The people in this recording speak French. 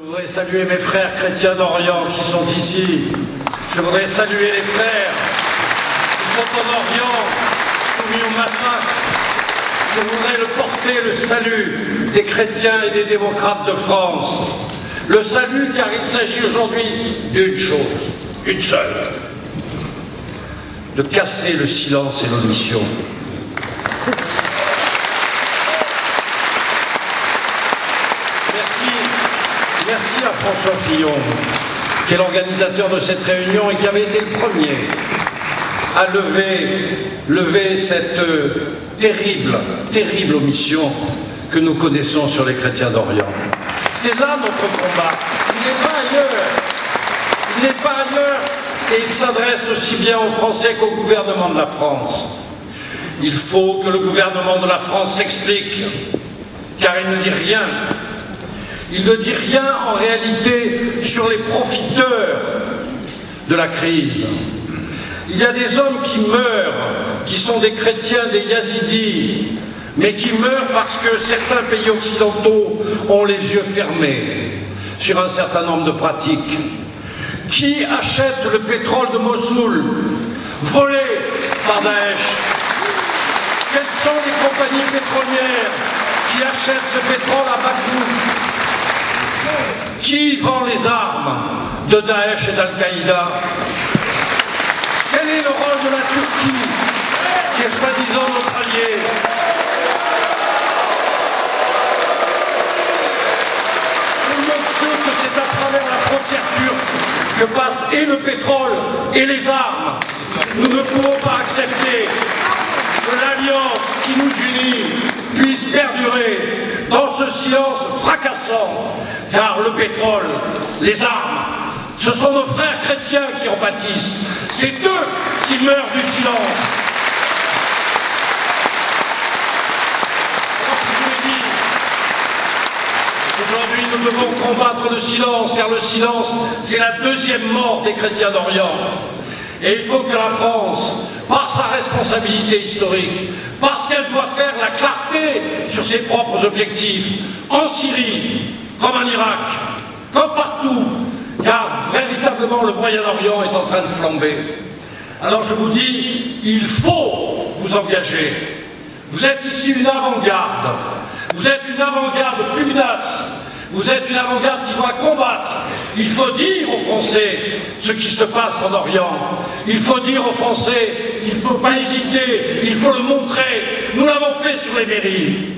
Je voudrais saluer mes frères chrétiens d'Orient qui sont ici. Je voudrais saluer les frères qui sont en Orient, soumis au massacre. Je voudrais porter le salut des chrétiens et des démocrates de France. Le salut, car il s'agit aujourd'hui d'une chose, une seule, de casser le silence et l'omission. Merci à François Fillon, qui est l'organisateur de cette réunion et qui avait été le premier à lever cette terrible omission que nous connaissons sur les chrétiens d'Orient. C'est là notre combat. Il n'est pas ailleurs. Il n'est pas ailleurs et il s'adresse aussi bien aux Français qu'au gouvernement de la France. Il faut que le gouvernement de la France s'explique, car il ne dit rien. Il ne dit rien en réalité sur les profiteurs de la crise. Il y a des hommes qui meurent, qui sont des chrétiens, des yazidis, mais qui meurent parce que certains pays occidentaux ont les yeux fermés sur un certain nombre de pratiques. Qui achète le pétrole de Mossoul, volé par Daesh? Quelles sont les compagnies pétrolières qui achètent ce pétrole à bas coût? Qui vend les armes de Daesh et d'Al-Qaïda? Quel est le rôle de la Turquie, qui est soi-disant notre allié? Tout le monde sait que c'est à travers la frontière turque que passe et le pétrole et les armes. Nous ne pouvons pas accepter que l'alliance qui nous unit puisse perdurer dans ce silence fracassant, car le pétrole, les armes, ce sont nos frères chrétiens qui en pâtissent. C'est eux qui meurent du silence. Alors je vous l'ai dit, aujourd'hui nous devons combattre le silence, car le silence, c'est la deuxième mort des chrétiens d'Orient. Et il faut que la France, par sa responsabilité historique, parce qu'elle doit faire la clarté sur ses propres objectifs, en Syrie, comme en Irak, comme partout, car véritablement le Moyen-Orient est en train de flamber. Alors je vous dis, il faut vous engager. Vous êtes ici une avant-garde. Vous êtes une avant-garde pugnace. Vous êtes une avant-garde qui doit combattre. Il faut dire aux Français ce qui se passe en Orient. Il faut dire aux Français, il ne faut pas hésiter, il faut le montrer. Nous l'avons fait sur les mairies.